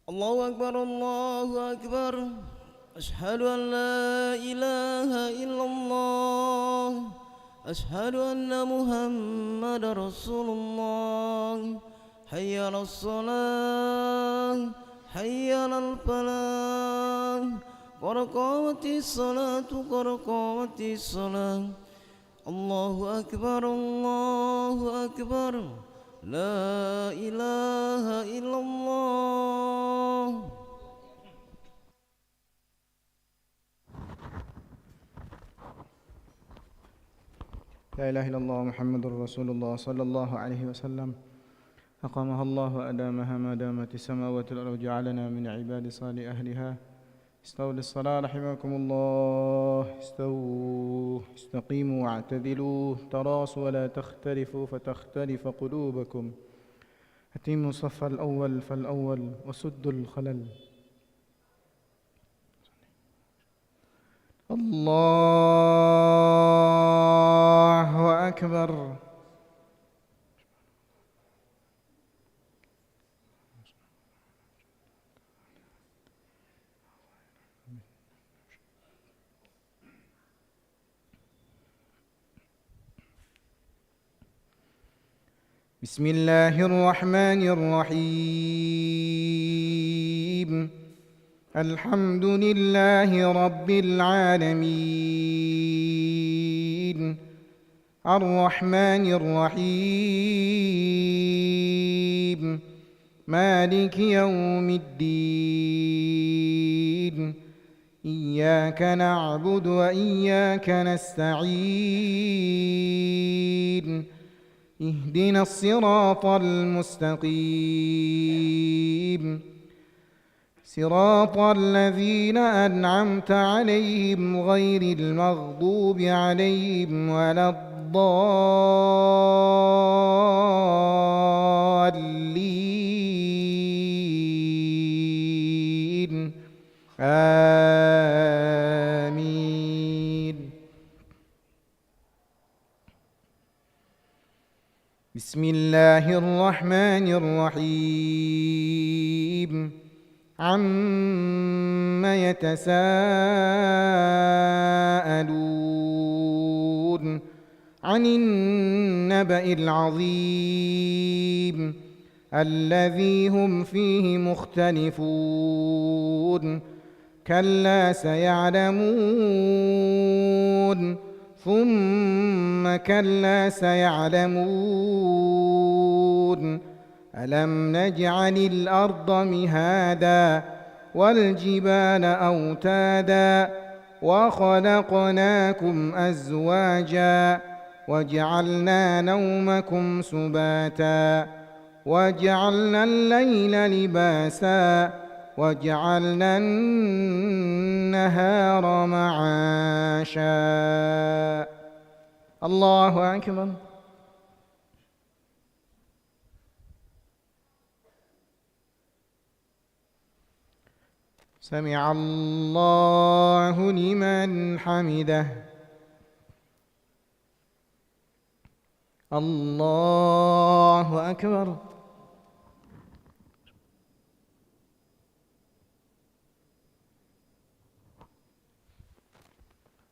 الله أكبر الله أكبر. أشهد أن لا إله إلا الله. أشهد أن محمد رسول الله. حي على الصلاة حي على الفلاح. قد قامت الصلاة قد قامت الصلاة. الله أكبر الله أكبر. لا إله إلا الله. لا إله إلا الله محمد رسول الله صلى الله عليه وسلم. أقامها الله وأدامها ما دامت السماوات والأرض، جعلنا من عباد صالح أهلها. استووا للصلاة رحمكم الله. استووا استقيموا واعتدلوا تراصوا ولا تختلفوا فتختلف قلوبكم. أتموا الصف الأول فالأول وسدوا الخلل. الله أكبر. بسم الله الرحمن الرحيم. الحمد لله رب العالمين. الرحمن الرحيم. مالك يوم الدين. إياك نعبد وإياك نستعين. اهدنا الصراط المستقيم، صراط الذين أنعمت عليهم غير المغضوب عليهم ولا الضالين. آمين. بسم الله الرحمن الرحيم. عم يتساءلون عن النبأ العظيم الذي هم فيه مختلفون. كلا سيعلمون ثم كلا سيعلمون. ألم نجعل الأرض مهادا والجبال أوتادا وخلقناكم أزواجا وجعلنا نومكم سباتا وجعلنا الليل لباسا وجعلنا النهار معاشا. الله أكبر. سمع الله لمن حمده. الله أكبر.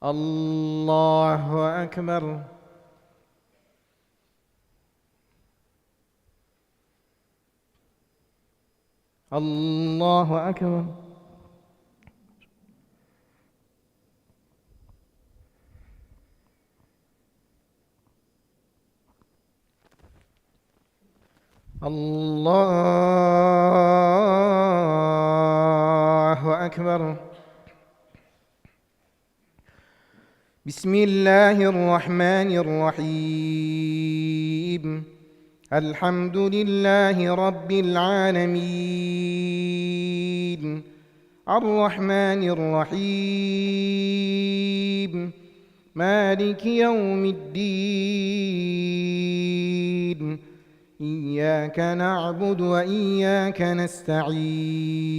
الله أكبر. الله أكبر. الله أكبر. بسم الله الرحمن الرحيم. الحمد لله رب العالمين. الرحمن الرحيم. مالك يوم الدين. إياك نعبد وإياك نستعين.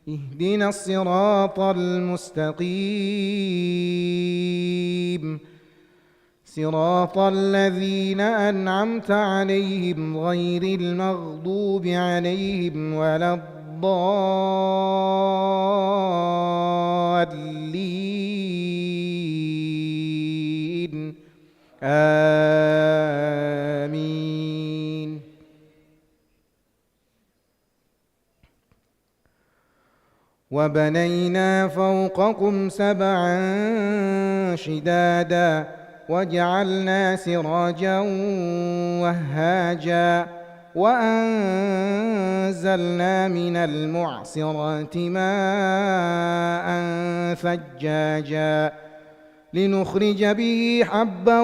اهدنا الصراط المستقيم، صراط الذين أنعمت عليهم غير المغضوب عليهم ولا الضالين. الضالين آمين. وبنينا فوقكم سبعا شدادا وجعلنا سراجا وهاجا وأنزلنا من المعصرات ماء ثجاجا لنخرج به حبا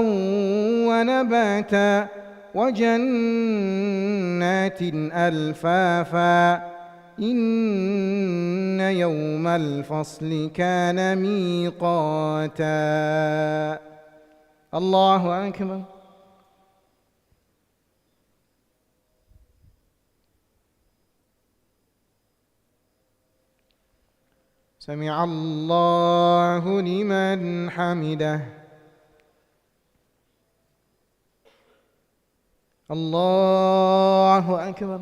ونباتا وجنات ألفافا إن يوم الفصل كان ميقاتا. الله أكبر. سمع الله لمن حمده. الله أكبر.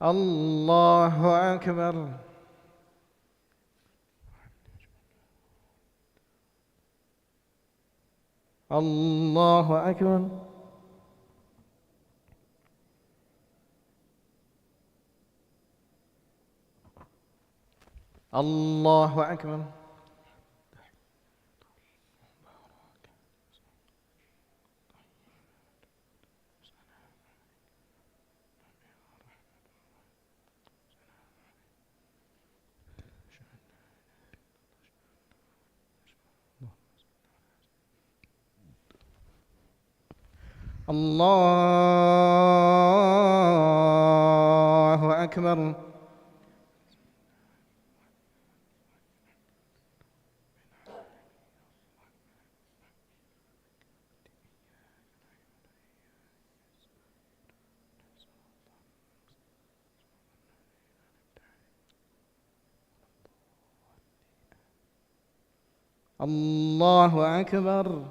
الله أكبر. الله أكبر. الله أكبر. الله أكبر. الله أكبر.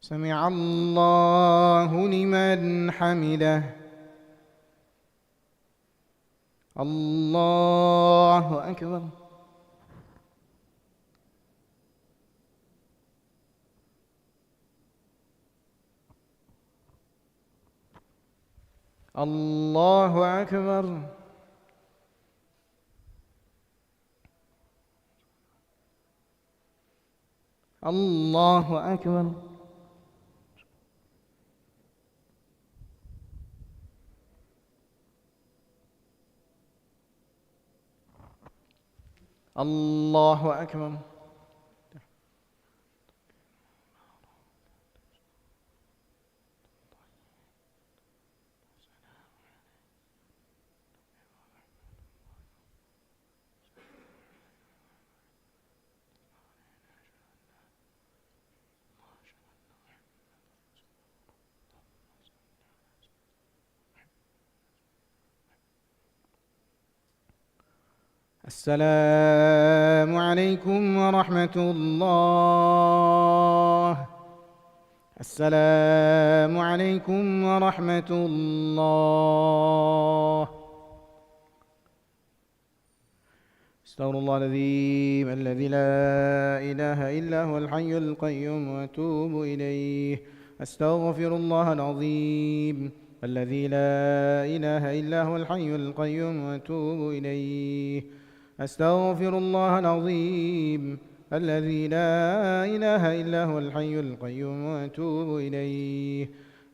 سمع الله لمن حمده. الله أكبر. الله أكبر. الله أكبر. الله أكبر. السلام عليكم ورحمة الله. السلام عليكم ورحمة الله. استغفر الله العظيم الذي لا إله إلا هو الحي القيوم وأتوب إليه. أستغفر الله العظيم الذي لا إله إلا هو الحي القيوم وأتوب إليه. أستغفر الله العظيم الذي لا إله إلا هو الحي القيوم وأتوب إليه.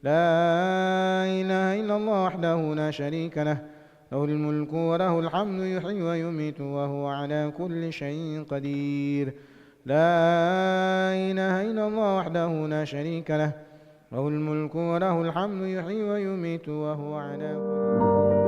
لا إله إلا الله وحده لا شريك له، له الملك وله الحمد يحيي ويميت وهو على كل شيء قدير. لا إله إلا الله وحده لا شريك له، له الملك وله الحمد يحيي ويميت وهو على كل شيء قدير.